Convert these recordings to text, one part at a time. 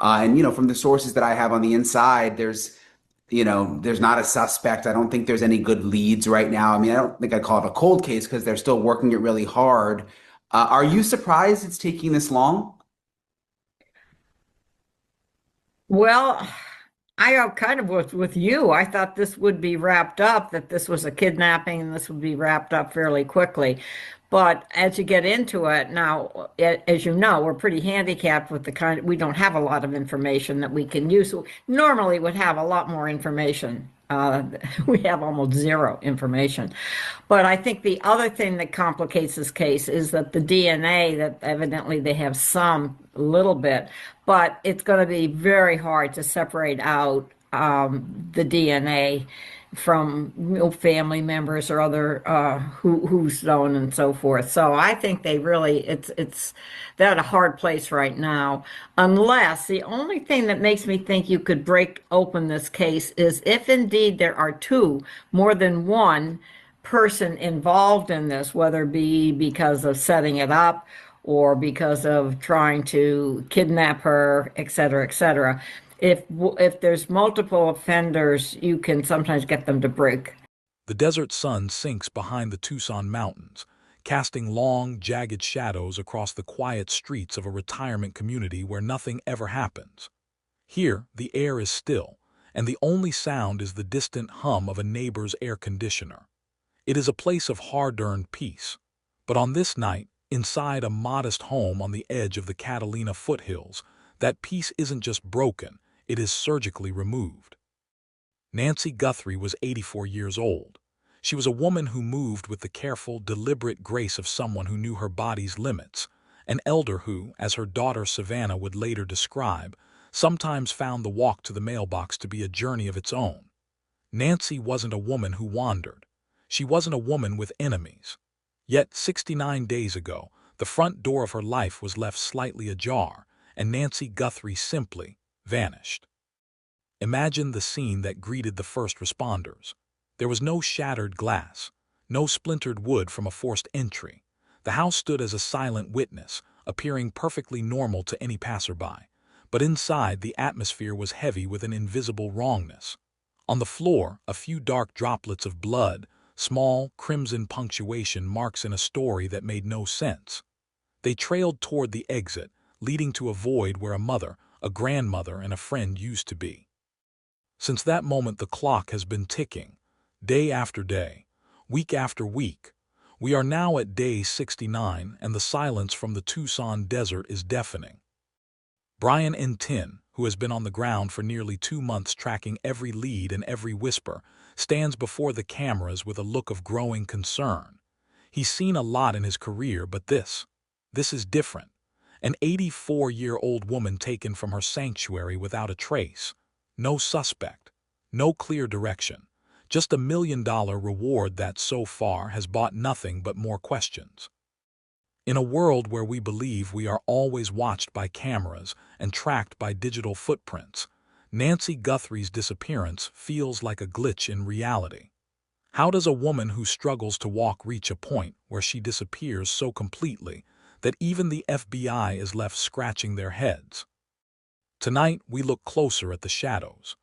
And, from the sources that I have on the inside, there's not a suspect. I don't think there's any good leads right now. I mean, I don't think I'd call it a cold case because they're still working it really hard. Are you surprised it's taking this long? Well, I kind of was with you. I thought this would be wrapped up, that this was a kidnapping and this would be wrapped up fairly quickly. But as you get into it now, as you know, we're pretty handicapped with the kind, we don't have a lot of information that we can use. So normally would have a lot more information. We have almost zero information. But I think the other thing that complicates this case is that the DNA, that evidently they have some little bit, but it's going to be very hard to separate out the DNA from family members or other who's known and so forth. So I think they really it's they're at a hard place right now. Unless the only thing that makes me think you could break open this case is if indeed there are two, more than one person involved in this, whether it be because of setting it up or because of trying to kidnap her, et cetera, et cetera. If there's multiple offenders, you can sometimes get them to break. The desert sun sinks behind the Tucson mountains, casting long, jagged shadows across the quiet streets of a retirement community where nothing ever happens. Here, the air is still, and the only sound is the distant hum of a neighbor's air conditioner. It is a place of hard-earned peace. But on this night, inside a modest home on the edge of the Catalina foothills, that peace isn't just broken, it is surgically removed. Nancy Guthrie was 84 years old. She was a woman who moved with the careful, deliberate grace of someone who knew her body's limits, an elder who, as her daughter Savannah would later describe, sometimes found the walk to the mailbox to be a journey of its own. Nancy wasn't a woman who wandered. She wasn't a woman with enemies. Yet 69 days ago, the front door of her life was left slightly ajar, and Nancy Guthrie simply vanished. Imagine the scene that greeted the first responders. There was no shattered glass, no splintered wood from a forced entry. The house stood as a silent witness, appearing perfectly normal to any passerby. But inside, the atmosphere was heavy with an invisible wrongness. On the floor, a few dark droplets of blood, small, crimson punctuation marks in a story that made no sense. They trailed toward the exit, leading to a void where a mother, a grandmother, and a friend used to be. Since that moment, the clock has been ticking, day after day, week after week. We are now at day 69, and the silence from the Tucson desert is deafening. Brian Entin, who has been on the ground for nearly 2 months tracking every lead and every whisper, stands before the cameras with a look of growing concern. He's seen a lot in his career, but this is different. An 84-year-old woman taken from her sanctuary without a trace. No suspect, no clear direction, just $1 million reward that so far has bought nothing but more questions. In a world where we believe we are always watched by cameras and tracked by digital footprints, Nancy Guthrie's disappearance feels like a glitch in reality. How does a woman who struggles to walk reach a point where she disappears so completely that even the FBI is left scratching their heads? Tonight, we look closer at the shadows.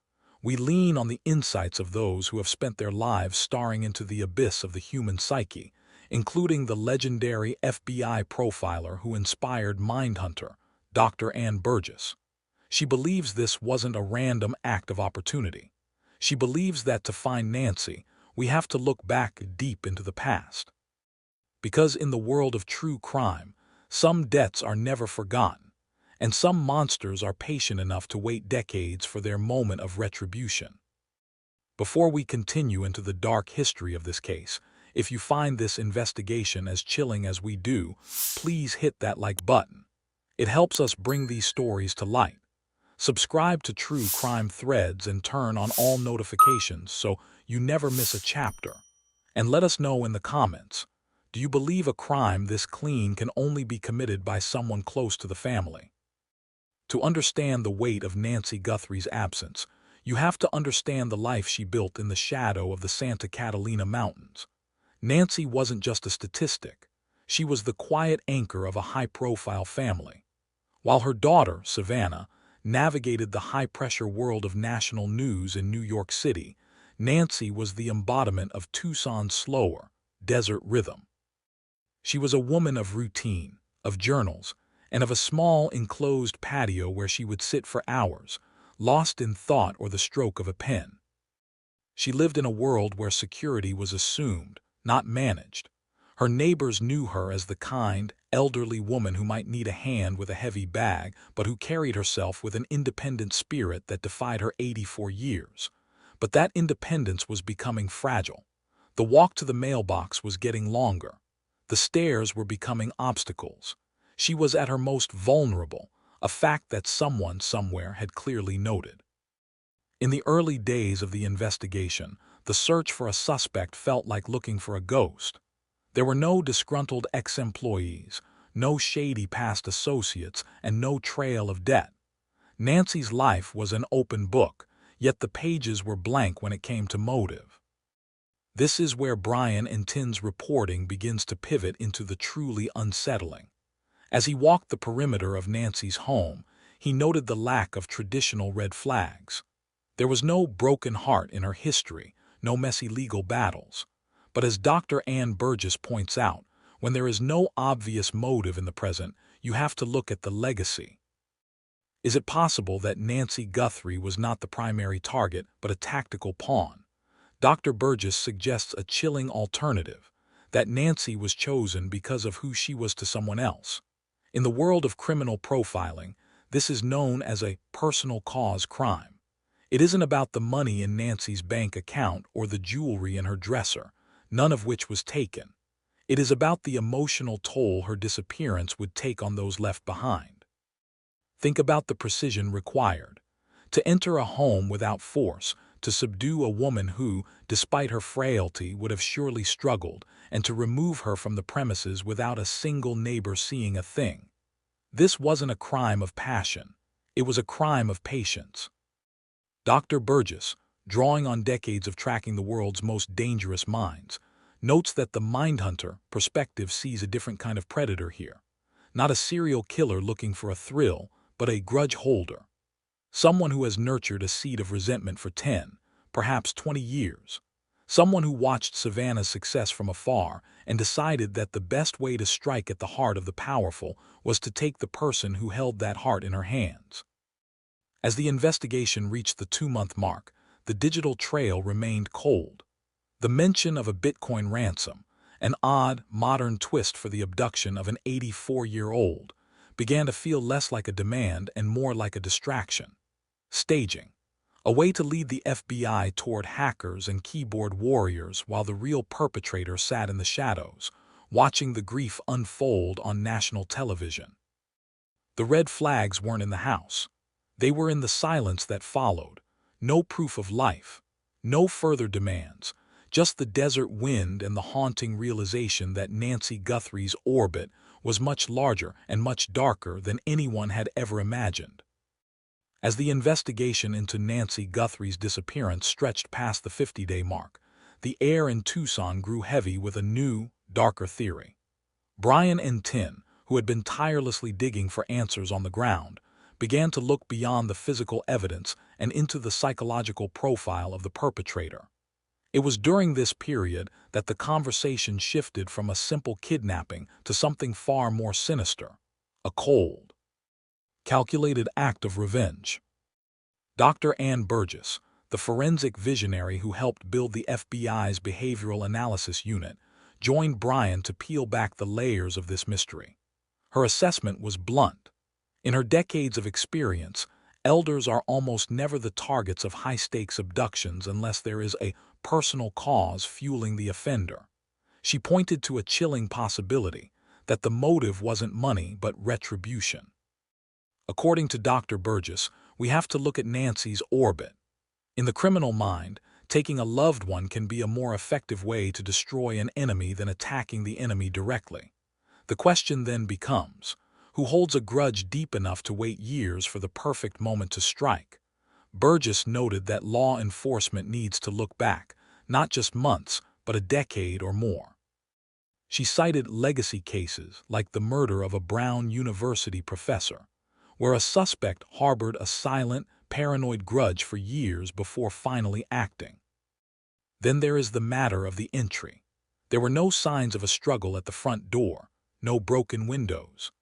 We lean on the insights of those who have spent their lives staring into the abyss of the human psyche, including the legendary FBI profiler who inspired Mindhunter, Dr. Ann Burgess. She believes this wasn't a random act of opportunity. She believes that to find Nancy, we have to look back deep into the past. Because in the world of true crime, some deaths are never forgotten, and some monsters are patient enough to wait decades for their moment of retribution. Before we continue into the dark history of this case, if you find this investigation as chilling as we do, please hit that like button. It helps us bring these stories to light. Subscribe to True Crime Threads and turn on all notifications so you never miss a chapter. And let us know in the comments, do you believe a crime this clean can only be committed by someone close to the family? To understand the weight of Nancy Guthrie's absence, you have to understand the life she built in the shadow of the Santa Catalina Mountains. Nancy wasn't just a statistic. She was the quiet anchor of a high-profile family. While her daughter, Savannah, navigated the high-pressure world of national news in New York City, Nancy was the embodiment of Tucson's slower, desert rhythm. She was a woman of routine, of journals, and of a small enclosed patio where she would sit for hours, lost in thought or the stroke of a pen. She lived in a world where security was assumed, not managed. Her neighbors knew her as the kind, elderly woman who might need a hand with a heavy bag, but who carried herself with an independent spirit that defied her 84 years. But that independence was becoming fragile. The walk to the mailbox was getting longer. The stairs were becoming obstacles. She was at her most vulnerable, a fact that someone somewhere had clearly noted. In the early days of the investigation, the search for a suspect felt like looking for a ghost. There were no disgruntled ex-employees, no shady past associates, and no trail of debt. Nancy's life was an open book, yet the pages were blank when it came to motive. This is where Brian Entin's reporting begins to pivot into the truly unsettling. As he walked the perimeter of Nancy's home, he noted the lack of traditional red flags. There was no broken heart in her history, no messy legal battles. But as Dr. Ann Burgess points out, when there is no obvious motive in the present, you have to look at the legacy. Is it possible that Nancy Guthrie was not the primary target, but a tactical pawn? Dr. Burgess suggests a chilling alternative, that Nancy was chosen because of who she was to someone else. In the world of criminal profiling, this is known as a personal cause crime. It isn't about the money in Nancy's bank account or the jewelry in her dresser, none of which was taken. It is about the emotional toll her disappearance would take on those left behind. Think about the precision required. To enter a home without force, to subdue a woman who, despite her frailty, would have surely struggled, and to remove her from the premises without a single neighbor seeing a thing. This wasn't a crime of passion. It was a crime of patience. Dr. Burgess, drawing on decades of tracking the world's most dangerous minds, notes that the Mindhunter perspective sees a different kind of predator here. Not a serial killer looking for a thrill, but a grudge holder. Someone who has nurtured a seed of resentment for 10, perhaps 20 years. Someone who watched Savannah's success from afar and decided that the best way to strike at the heart of the powerful was to take the person who held that heart in her hands. As the investigation reached the 2-month mark, the digital trail remained cold. The mention of a Bitcoin ransom, an odd, modern twist for the abduction of an 84-year-old, began to feel less like a demand and more like a distraction. Staging. A way to lead the FBI toward hackers and keyboard warriors while the real perpetrator sat in the shadows, watching the grief unfold on national television. The red flags weren't in the house. They were in the silence that followed. No proof of life. No further demands. Just the desert wind and the haunting realization that Nancy Guthrie's orbit was much larger and much darker than anyone had ever imagined. As the investigation into Nancy Guthrie's disappearance stretched past the 50-day mark, the air in Tucson grew heavy with a new, darker theory. Brian Entin, who had been tirelessly digging for answers on the ground, began to look beyond the physical evidence and into the psychological profile of the perpetrator. It was during this period that the conversation shifted from a simple kidnapping to something far more sinister, a cold, calculated act of revenge. Dr. Ann Burgess, the forensic visionary who helped build the FBI's behavioral analysis unit, joined Brian to peel back the layers of this mystery. Her assessment was blunt. In her decades of experience, elders are almost never the targets of high-stakes abductions unless there is a personal cause fueling the offender. She pointed to a chilling possibility, that the motive wasn't money but retribution. According to Dr. Burgess, we have to look at Nancy's orbit. In the criminal mind, taking a loved one can be a more effective way to destroy an enemy than attacking the enemy directly. The question then becomes, who holds a grudge deep enough to wait years for the perfect moment to strike? Burgess noted that law enforcement needs to look back, not just months, but a decade or more. She cited legacy cases like the murder of a Brown University professor, where a suspect harbored a silent, paranoid grudge for years before finally acting. Then there is the matter of the entry. There were no signs of a struggle at the front door, no broken windows.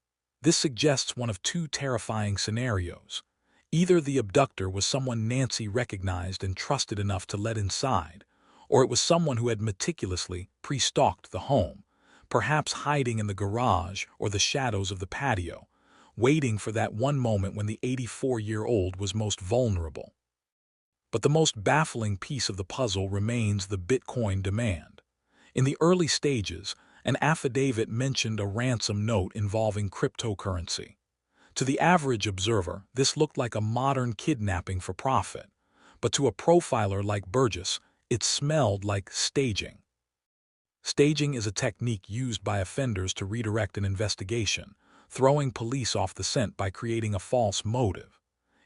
This suggests one of two terrifying scenarios. Either the abductor was someone Nancy recognized and trusted enough to let inside, or it was someone who had meticulously pre-stalked the home, perhaps hiding in the garage or the shadows of the patio, waiting for that one moment when the 84-year-old was most vulnerable. But the most baffling piece of the puzzle remains the Bitcoin demand. In the early stages, an affidavit mentioned a ransom note involving cryptocurrency. To the average observer, this looked like a modern kidnapping for profit, but to a profiler like Burgess, it smelled like staging. Staging is a technique used by offenders to redirect an investigation, throwing police off the scent by creating a false motive.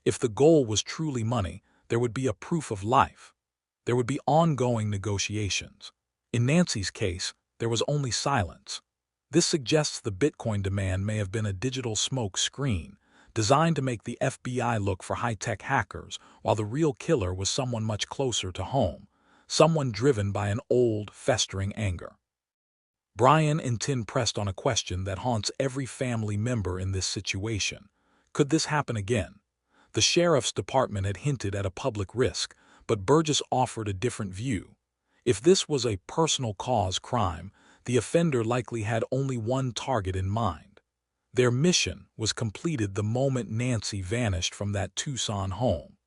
If the goal was truly money, there would be a proof of life. There would be ongoing negotiations. In Nancy's case, there was only silence. This suggests the Bitcoin demand may have been a digital smoke screen, designed to make the FBI look for high-tech hackers, while the real killer was someone much closer to home, someone driven by an old, festering anger. Brian and Entin pressed on a question that haunts every family member in this situation. Could this happen again? The sheriff's department had hinted at a public risk, but Burgess offered a different view. If this was a personal cause crime, the offender likely had only one target in mind. Their mission was completed the moment Nancy vanished from that Tucson home.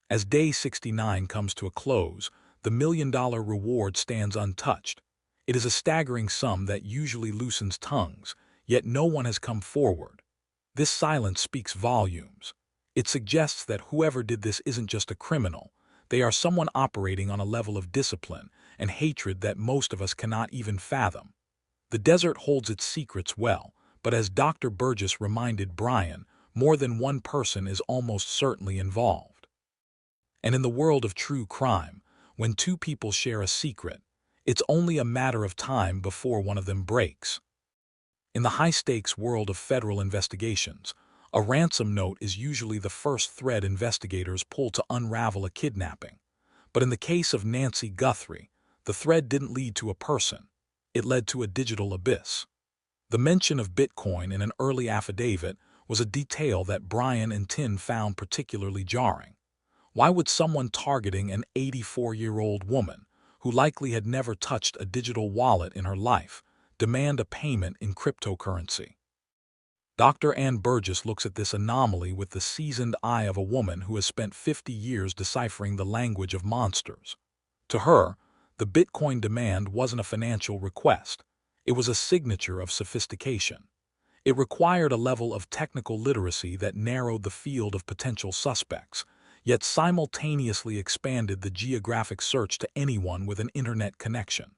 As day 69 comes to a close, the $1 million reward stands untouched. It is a staggering sum that usually loosens tongues, yet no one has come forward. This silence speaks volumes. It suggests that whoever did this isn't just a criminal. They are someone operating on a level of discipline and hatred that most of us cannot even fathom. The desert holds its secrets well, but as Dr. Burgess reminded Brian, more than one person is almost certainly involved. And in the world of true crime, when two people share a secret, it's only a matter of time before one of them breaks. In the high-stakes world of federal investigations, a ransom note is usually the first thread investigators pull to unravel a kidnapping. But in the case of Nancy Guthrie, the thread didn't lead to a person. It led to a digital abyss. The mention of Bitcoin in an early affidavit was a detail that Brian and Entin found particularly jarring. Why would someone targeting an 84-year-old woman, who likely had never touched a digital wallet in her life, demand a payment in cryptocurrency? Dr. Ann Burgess looks at this anomaly with the seasoned eye of a woman who has spent 50 years deciphering the language of monsters. To her, the Bitcoin demand wasn't a financial request. It was a signature of sophistication. It required a level of technical literacy that narrowed the field of potential suspects, yet simultaneously expanded the geographic search to anyone with an internet connection.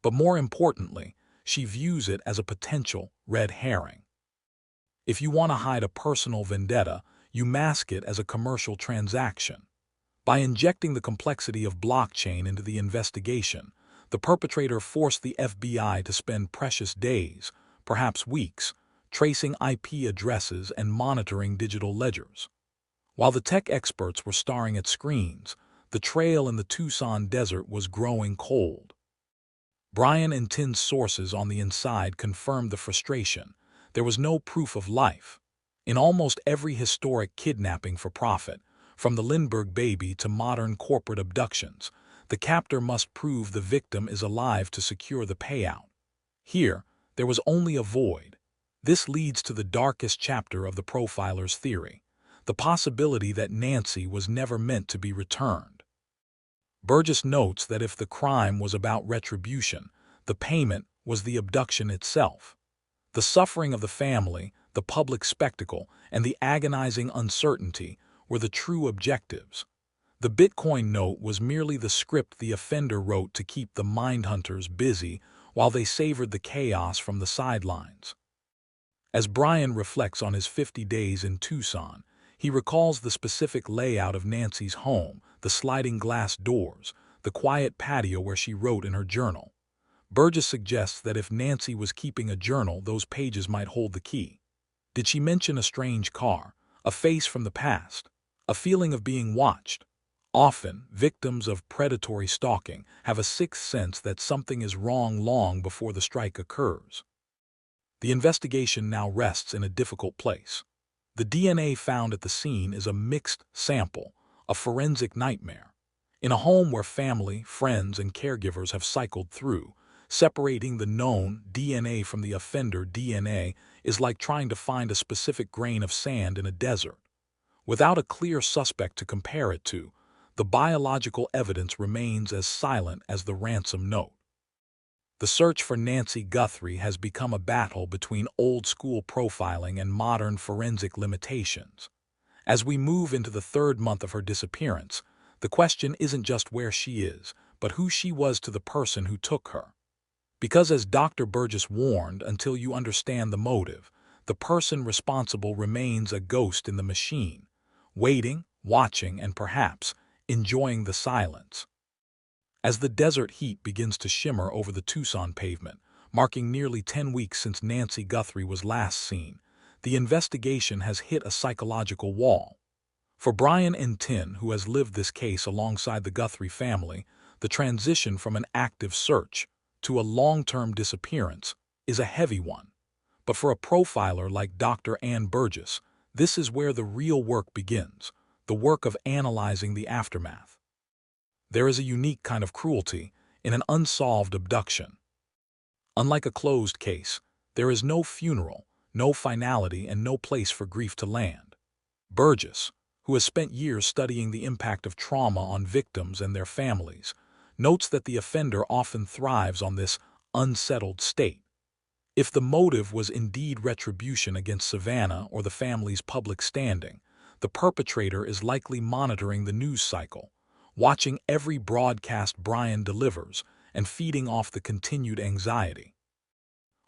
But more importantly, she views it as a potential red herring. If you want to hide a personal vendetta, you mask it as a commercial transaction. By injecting the complexity of blockchain into the investigation, the perpetrator forced the FBI to spend precious days, perhaps weeks, tracing IP addresses and monitoring digital ledgers. While the tech experts were staring at screens, the trail in the Tucson desert was growing cold. Brian and Entin's sources on the inside confirmed the frustration. There was no proof of life. In almost every historic kidnapping for profit, from the Lindbergh baby to modern corporate abductions, the captor must prove the victim is alive to secure the payout. Here, there was only a void. This leads to the darkest chapter of the profiler's theory, the possibility that Nancy was never meant to be returned. Burgess notes that if the crime was about retribution, the payment was the abduction itself. The suffering of the family, the public spectacle, and the agonizing uncertainty were the true objectives. The Bitcoin note was merely the script the offender wrote to keep the Mindhunters busy while they savored the chaos from the sidelines. As Brian reflects on his 50 days in Tucson, he recalls the specific layout of Nancy's home, the sliding glass doors, the quiet patio where she wrote in her journal. Burgess suggests that if Nancy was keeping a journal, those pages might hold the key. Did she mention a strange car, a face from the past, a feeling of being watched? Often, victims of predatory stalking have a sixth sense that something is wrong long before the strike occurs. The investigation now rests in a difficult place. The DNA found at the scene is a mixed sample, a forensic nightmare. In a home where family, friends, and caregivers have cycled through, separating the known DNA from the offender DNA is like trying to find a specific grain of sand in a desert. Without a clear suspect to compare it to, the biological evidence remains as silent as the ransom note. The search for Nancy Guthrie has become a battle between old-school profiling and modern forensic limitations. As we move into the third month of her disappearance, the question isn't just where she is, but who she was to the person who took her. Because as Dr. Burgess warned, until you understand the motive, the person responsible remains a ghost in the machine, waiting, watching, and perhaps enjoying the silence. As the desert heat begins to shimmer over the Tucson pavement, marking nearly 10 weeks since Nancy Guthrie was last seen, the investigation has hit a psychological wall. For Brian Entin, who has lived this case alongside the Guthrie family, the transition from an active search to a long-term disappearance is a heavy one. But for a profiler like Dr. Ann Burgess, this is where the real work begins, the work of analyzing the aftermath. There is a unique kind of cruelty in an unsolved abduction. Unlike a closed case, there is no funeral, no finality, and no place for grief to land. Burgess, who has spent years studying the impact of trauma on victims and their families, notes that the offender often thrives on this unsettled state. If the motive was indeed retribution against Savannah or the family's public standing, the perpetrator is likely monitoring the news cycle, watching every broadcast Brian delivers and feeding off the continued anxiety.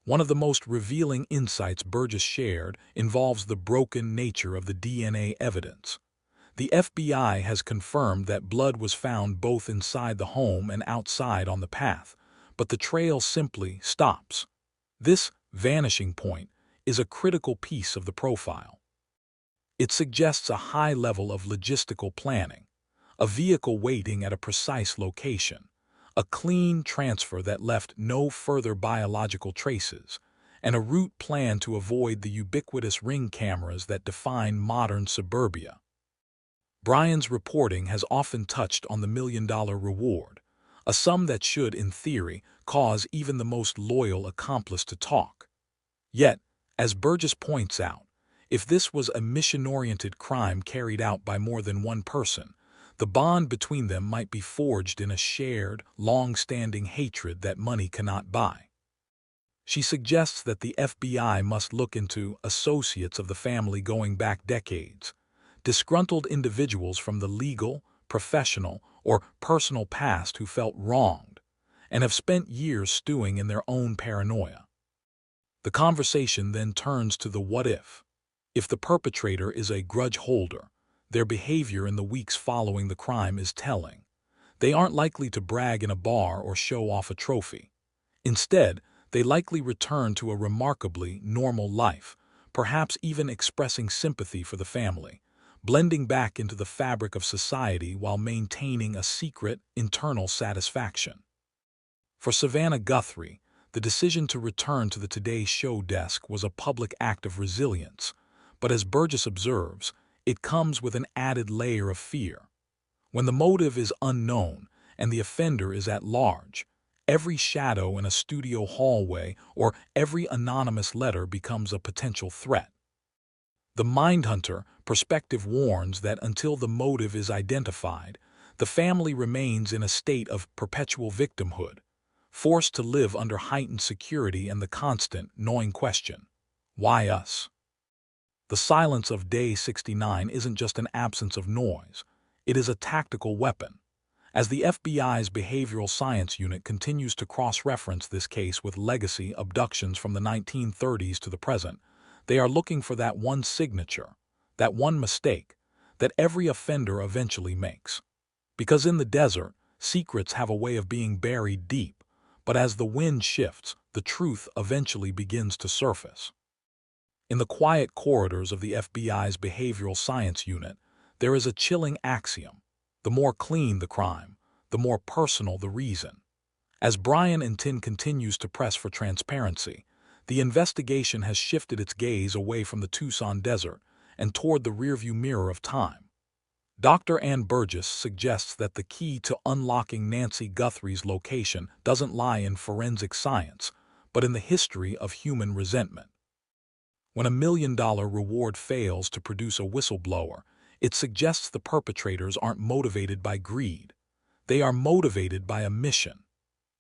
One of the most revealing insights Burgess shared involves the broken nature of the DNA evidence. The FBI has confirmed that blood was found both inside the home and outside on the path, but the trail simply stops. This vanishing point is a critical piece of the profile. It suggests a high level of logistical planning, a vehicle waiting at a precise location, a clean transfer that left no further biological traces, and a route planned to avoid the ubiquitous ring cameras that define modern suburbia. Brian's reporting has often touched on the million-dollar reward, a sum that should, in theory, cause even the most loyal accomplice to talk. Yet, as Burgess points out, if this was a mission-oriented crime carried out by more than one person, the bond between them might be forged in a shared, long-standing hatred that money cannot buy. She suggests that the FBI must look into associates of the family going back decades, disgruntled individuals from the legal, professional, or personal past who felt wronged and have spent years stewing in their own paranoia. The conversation then turns to the what if. If the perpetrator is a grudge holder, their behavior in the weeks following the crime is telling. They aren't likely to brag in a bar or show off a trophy. Instead, they likely return to a remarkably normal life, perhaps even expressing sympathy for the family, blending back into the fabric of society while maintaining a secret, internal satisfaction. For Savannah Guthrie, the decision to return to the Today Show desk was a public act of resilience, but as Burgess observes, it comes with an added layer of fear. When the motive is unknown and the offender is at large, every shadow in a studio hallway or every anonymous letter becomes a potential threat. The Mindhunter perspective warns that until the motive is identified, the family remains in a state of perpetual victimhood, forced to live under heightened security and the constant, gnawing question, why us? The silence of Day 69 isn't just an absence of noise, it is a tactical weapon. As the FBI's behavioral science unit continues to cross-reference this case with legacy abductions from the 1930s to the present, they are looking for that one signature, that one mistake, that every offender eventually makes. Because in the desert, secrets have a way of being buried deep, but as the wind shifts, the truth eventually begins to surface. In the quiet corridors of the FBI's Behavioral Science Unit, there is a chilling axiom. The more clean the crime, the more personal the reason. As Brian Entin continues to press for transparency, the investigation has shifted its gaze away from the Tucson desert and toward the rearview mirror of time. Dr. Ann Burgess suggests that the key to unlocking Nancy Guthrie's location doesn't lie in forensic science, but in the history of human resentment. When a $1 million reward fails to produce a whistleblower, it suggests the perpetrators aren't motivated by greed. They are motivated by a mission.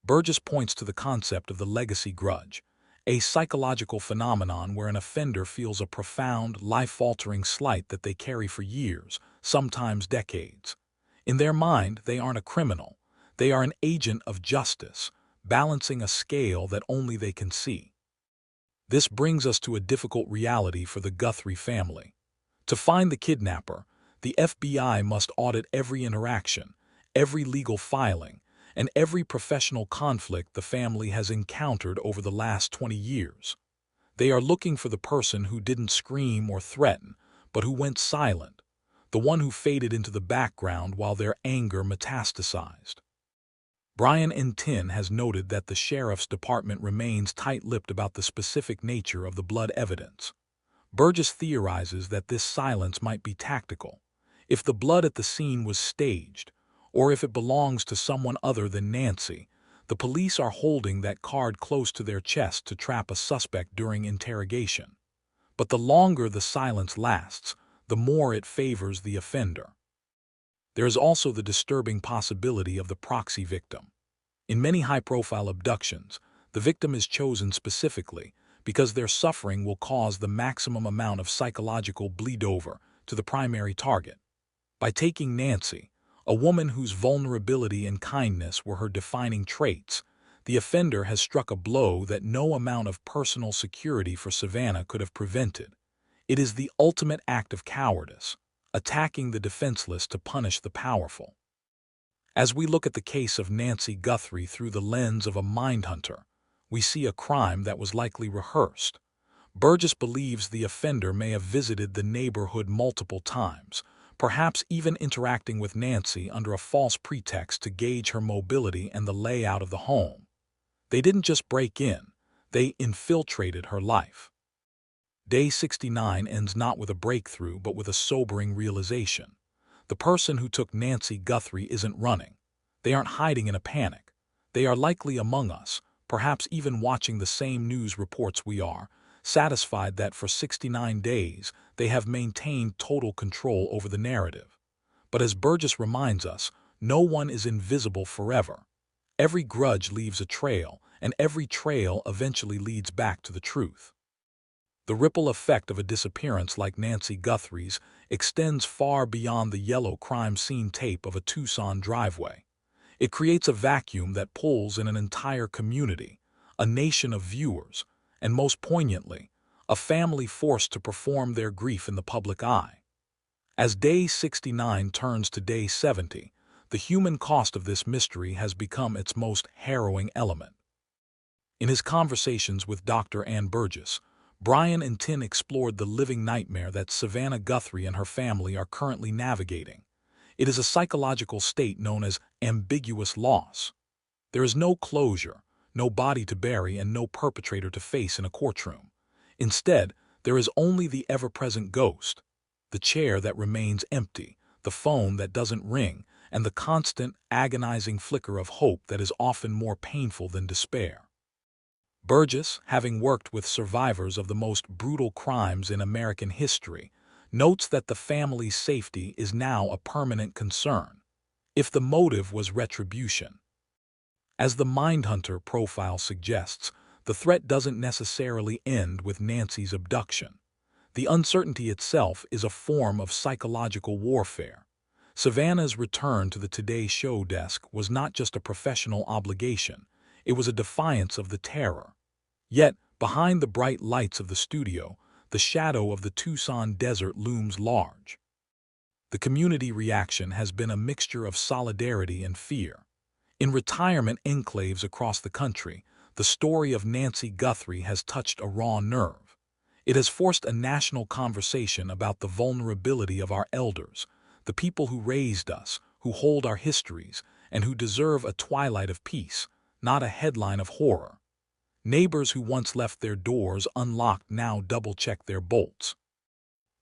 Burgess points to the concept of the legacy grudge, a psychological phenomenon where an offender feels a profound, life-altering slight that they carry for years, sometimes decades. In their mind, they aren't a criminal. They are an agent of justice, balancing a scale that only they can see. This brings us to a difficult reality for the Guthrie family. To find the kidnapper, the FBI must audit every interaction, every legal filing, and every professional conflict the family has encountered over the last 20 years. They are looking for the person who didn't scream or threaten, but who went silent, the one who faded into the background while their anger metastasized. Brian Entin has noted that the sheriff's department remains tight-lipped about the specific nature of the blood evidence. Burgess theorizes that this silence might be tactical. If the blood at the scene was staged, or if it belongs to someone other than Nancy, the police are holding that card close to their chest to trap a suspect during interrogation. But the longer the silence lasts, the more it favors the offender. There is also the disturbing possibility of the proxy victim. In many high-profile abductions, the victim is chosen specifically because their suffering will cause the maximum amount of psychological bleed-over to the primary target. By taking Nancy, a woman whose vulnerability and kindness were her defining traits, the offender has struck a blow that no amount of personal security for Savannah could have prevented. It is the ultimate act of cowardice, attacking the defenseless to punish the powerful. As we look at the case of Nancy Guthrie through the lens of a mindhunter, we see a crime that was likely rehearsed. Burgess believes the offender may have visited the neighborhood multiple times, perhaps even interacting with Nancy under a false pretext to gauge her mobility and the layout of the home. They didn't just break in, they infiltrated her life. Day 69 ends not with a breakthrough but with a sobering realization. The person who took Nancy Guthrie isn't running. They aren't hiding in a panic. They are likely among us, perhaps even watching the same news reports we are, satisfied that for 69 days they have maintained total control over the narrative. But as Burgess reminds us, no one is invisible forever. Every grudge leaves a trail, and every trail eventually leads back to the truth. The ripple effect of a disappearance like Nancy Guthrie's extends far beyond the yellow crime scene tape of a Tucson driveway. It creates a vacuum that pulls in an entire community, a nation of viewers, and most poignantly, a family forced to perform their grief in the public eye. As day 69 turns to day 70, the human cost of this mystery has become its most harrowing element. In his conversations with Dr. Ann Burgess, Brian Entin explored the living nightmare that Savannah Guthrie and her family are currently navigating. It is a psychological state known as ambiguous loss. There is no closure, no body to bury, and no perpetrator to face in a courtroom. Instead, there is only the ever-present ghost, the chair that remains empty, the phone that doesn't ring, and the constant, agonizing flicker of hope that is often more painful than despair. Burgess, having worked with survivors of the most brutal crimes in American history, notes that the family's safety is now a permanent concern, if the motive was retribution. As the Mindhunter profile suggests, the threat doesn't necessarily end with Nancy's abduction. The uncertainty itself is a form of psychological warfare. Savannah's return to the Today Show desk was not just a professional obligation, it was a defiance of the terror. Yet, behind the bright lights of the studio, the shadow of the Tucson desert looms large. The community reaction has been a mixture of solidarity and fear. In retirement enclaves across the country, the story of Nancy Guthrie has touched a raw nerve. It has forced a national conversation about the vulnerability of our elders, the people who raised us, who hold our histories, and who deserve a twilight of peace, not a headline of horror. Neighbors who once left their doors unlocked now double-check their bolts.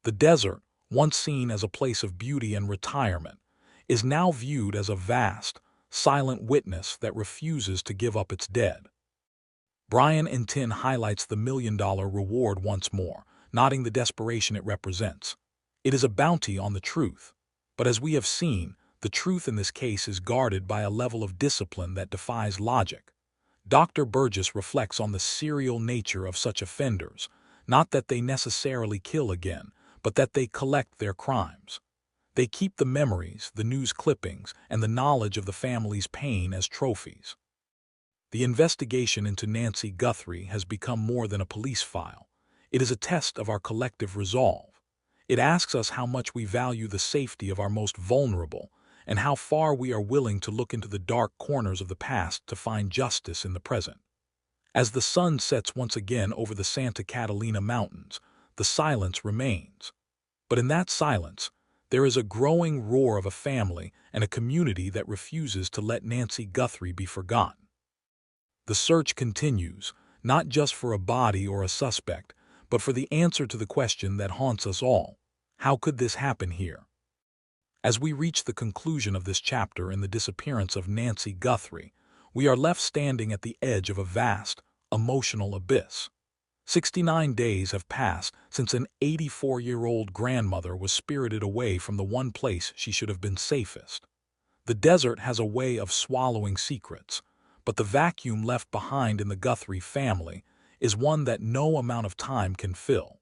The desert, once seen as a place of beauty and retirement, is now viewed as a vast, silent witness that refuses to give up its dead. Brian Entin highlights the million-dollar reward once more, noting the desperation it represents. It is a bounty on the truth, but as we have seen, the truth in this case is guarded by a level of discipline that defies logic. Dr. Burgess reflects on the serial nature of such offenders, not that they necessarily kill again, but that they collect their crimes. They keep the memories, the news clippings, and the knowledge of the family's pain as trophies. The investigation into Nancy Guthrie has become more than a police file. It is a test of our collective resolve. It asks us how much we value the safety of our most vulnerable, and how far we are willing to look into the dark corners of the past to find justice in the present. As the sun sets once again over the Santa Catalina Mountains, the silence remains. But in that silence, there is a growing roar of a family and a community that refuses to let Nancy Guthrie be forgotten. The search continues, not just for a body or a suspect, but for the answer to the question that haunts us all: how could this happen here? As we reach the conclusion of this chapter in the disappearance of Nancy Guthrie, we are left standing at the edge of a vast, emotional abyss. 69 days have passed since an 84-year-old grandmother was spirited away from the one place she should have been safest. The desert has a way of swallowing secrets, but the vacuum left behind in the Guthrie family is one that no amount of time can fill.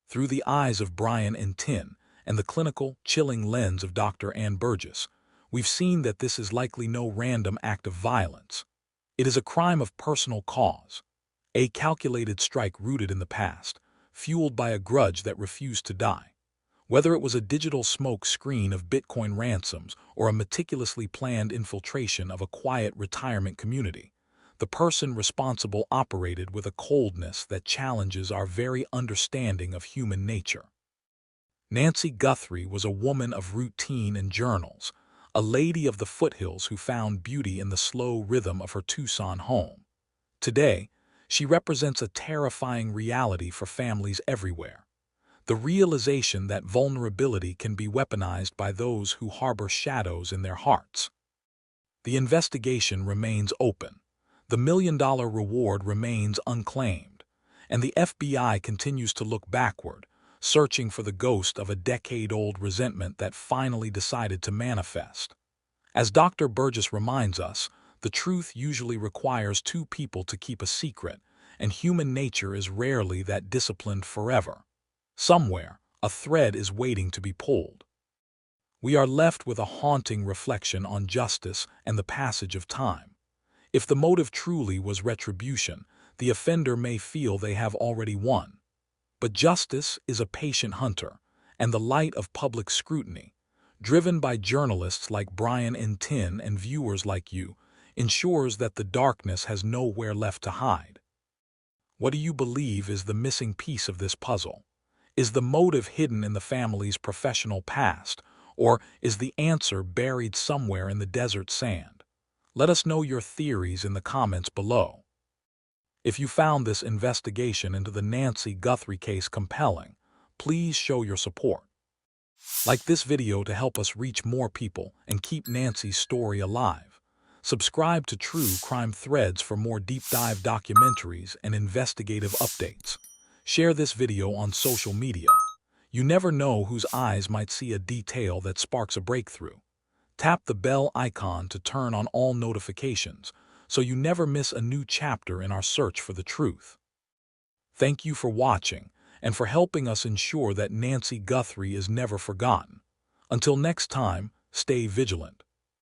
Through the eyes of Brian Entin and the clinical, chilling lens of Dr. Ann Burgess, we've seen that this is likely no random act of violence. It is a crime of personal cause, a calculated strike rooted in the past, fueled by a grudge that refused to die. Whether it was a digital smoke screen of Bitcoin ransoms or a meticulously planned infiltration of a quiet retirement community, the person responsible operated with a coldness that challenges our very understanding of human nature. Nancy Guthrie was a woman of routine and journals, a lady of the foothills who found beauty in the slow rhythm of her Tucson home. Today, she represents a terrifying reality for families everywhere: the realization that vulnerability can be weaponized by those who harbor shadows in their hearts. The investigation remains open, the million-dollar reward remains unclaimed, and the FBI continues to look backward, searching for the ghost of a decade-old resentment that finally decided to manifest. As Dr. Burgess reminds us, the truth usually requires two people to keep a secret, and human nature is rarely that disciplined forever. Somewhere, a thread is waiting to be pulled. We are left with a haunting reflection on justice and the passage of time. If the motive truly was retribution, the offender may feel they have already won. But justice is a patient hunter, and the light of public scrutiny, driven by journalists like Brian Entin and viewers like you, ensures that the darkness has nowhere left to hide. What do you believe is the missing piece of this puzzle? Is the motive hidden in the family's professional past, or is the answer buried somewhere in the desert sand? Let us know your theories in the comments below. If you found this investigation into the Nancy Guthrie case compelling, please show your support. Like this video to help us reach more people and keep Nancy's story alive. Subscribe to True Crime Threads for more deep dive documentaries and investigative updates. Share this video on social media. You never know whose eyes might see a detail that sparks a breakthrough. Tap the bell icon to turn on all notifications so you never miss a new chapter in our search for the truth. Thank you for watching and for helping us ensure that Nancy Guthrie is never forgotten. Until next time, stay vigilant.